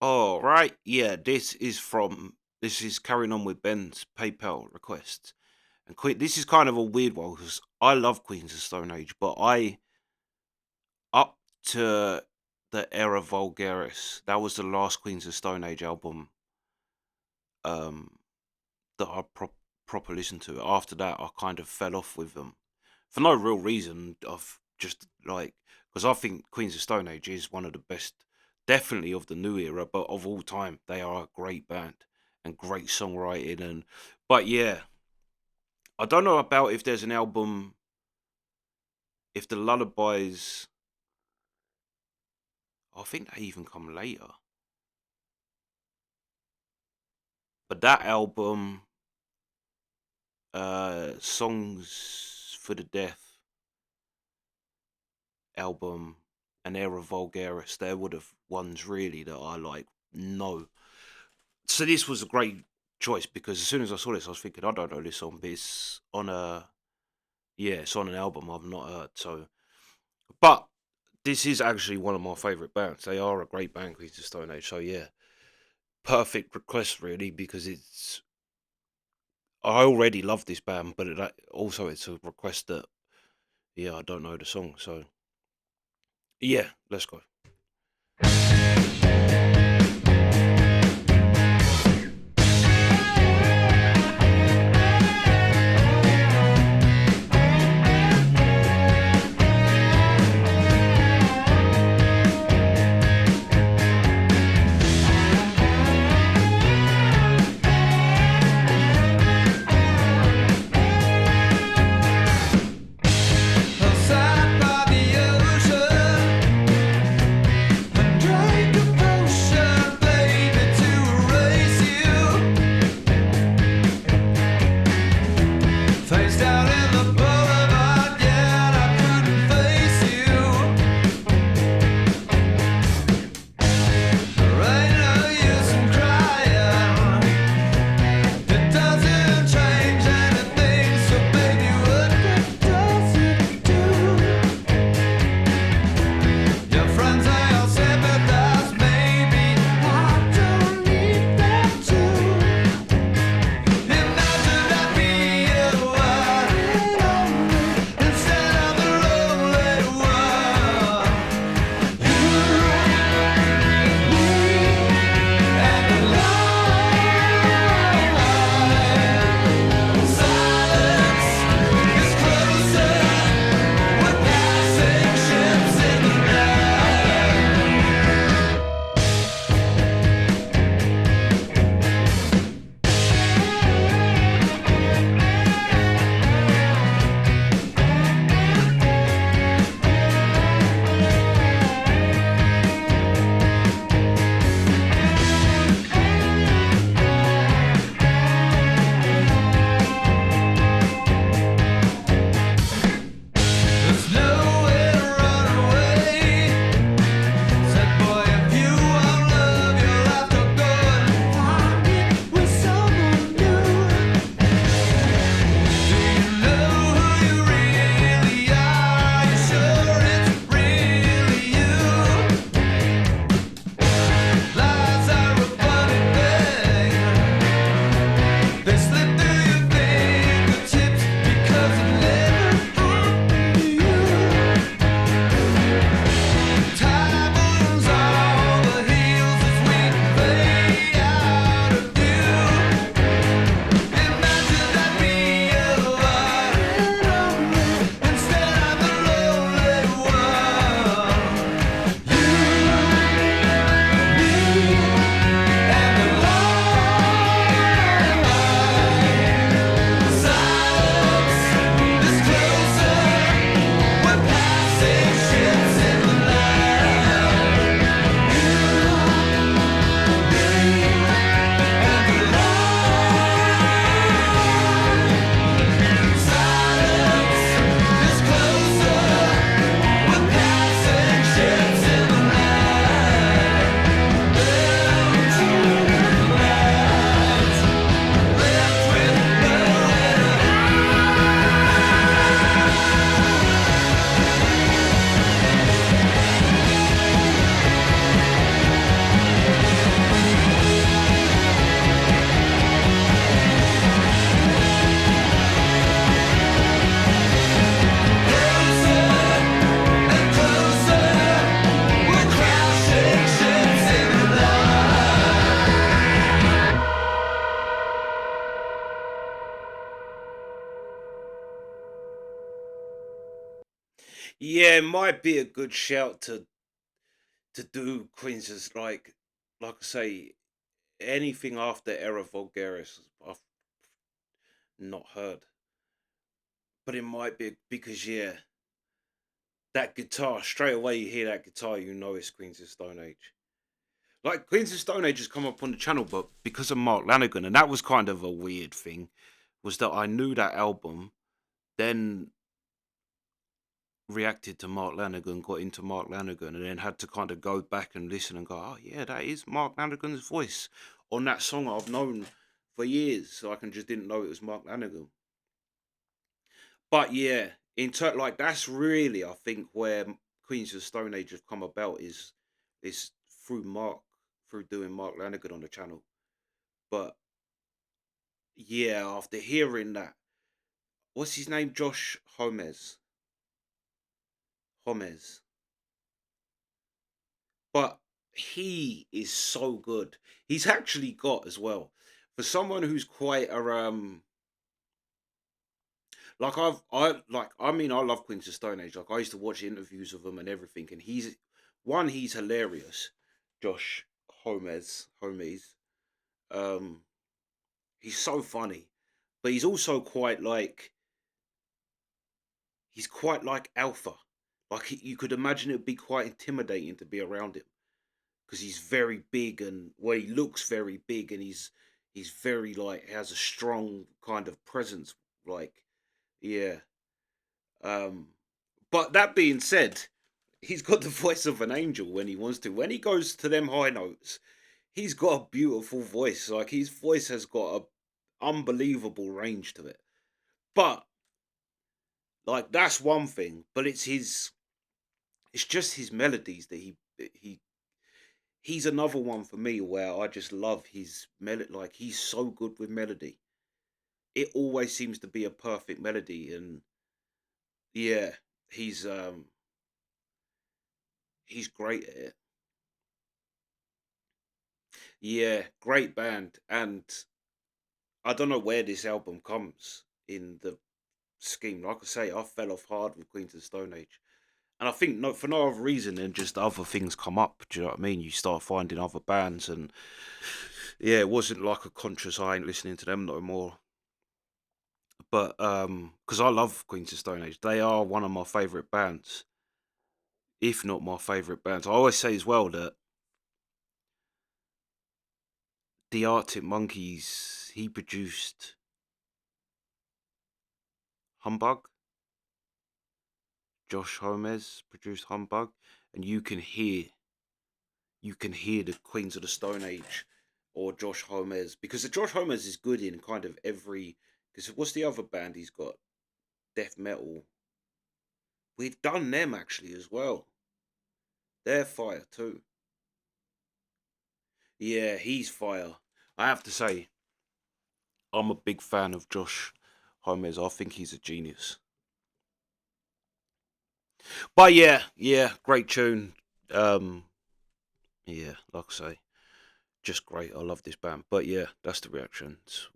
All right. Yeah, this is carrying on with Ben's PayPal request. And this is kind of a weird one because I love Queens of Stone Age, but I up to the Era Vulgaris, that was the last Queens of Stone Age album um that I proper listened to. After that, I kind of fell off with them for no real reason. Of just like because I think Queens of Stone Age is one of the best, definitely of the new era, but of all time. They are a great band and great songwriting. And but yeah, I don't know about if there's an album, if the Lullabies. I think they even come later, but that album, Songs for the Deaf album, and Era Vulgaris, they're one of ones really that I like. No, so this was a great choice because as soon as I saw this, I was thinking, I don't know this song, but it's on it's on an album I've not heard. So, but this is actually one of my favorite bands. They are a great band, Queens of Stone Age. So yeah, perfect request really because I already love this band, but also it's a request that I don't know the song. So yeah, let's go. Outside by the ocean, Yeah, it might be a good shout to do Queens as like I say, anything after Era Vulgaris I've not heard. But it might be because yeah, that guitar, straight away you hear that guitar, you know it's Queens of Stone Age. Like Queens of Stone Age has come up on the channel, but because of Mark Lanigan, and that was kind of a weird thing, was that I knew that album, then reacted to Mark Lanigan, got into Mark Lanigan, and then had to kind of go back and listen and go, oh yeah, that is Mark Lanigan's voice on that song I've known for years. So I can just didn't know it was Mark Lanigan. But yeah, like that's really I think where Queens of the Stone Age have come about is through Mark, through doing Mark Lanigan on the channel. But yeah, after hearing that, what's his name? Josh Homes. But he is so good. He's actually got as well for someone who's quite a like I mean I love Queens of Stone Age. Like I used to watch interviews of him and everything, and he's hilarious. Josh Homes. Um, he's so funny, but he's also he's quite like alpha. Like you could imagine it would be quite intimidating to be around him because he's very big and well, he looks very big and he's very like has a strong kind of presence. Like yeah. Um, but that being said, he's got the voice of an angel when he wants to. When he goes to them high notes, he's got a beautiful voice. Like his voice has got a unbelievable range to it. But like that's one thing. But it's just his melodies that he's another one for me where I just love his melody. Like he's so good with melody. It always seems to be a perfect melody, and yeah, he's um he's great at it. Yeah, great band, and I don't know where this album comes in the scheme. Like I say, I fell off hard with Queens of the Stone Age, and I think no for no other reason than just other things come up. Do you know what I mean? You start finding other bands, and yeah, it wasn't like a conscious I ain't listening to them no more. But because I love Queens of Stone Age, they are one of my favorite bands, if not my favorite bands. I always say as well that the Arctic Monkeys, he produced Humbug. Josh Homes produced Humbug, and you can hear the Queens of the Stone Age or Josh Homes because the Josh Homes is good in kind of every. Because what's the other band he's got? Death metal. We've done them actually as well. They're fire too. Yeah, he's fire. I have to say, I'm a big fan of Josh Homes. I think he's a genius. But yeah, great tune. Um, yeah, like I say, just great. I love this band. But yeah, that's the reactions.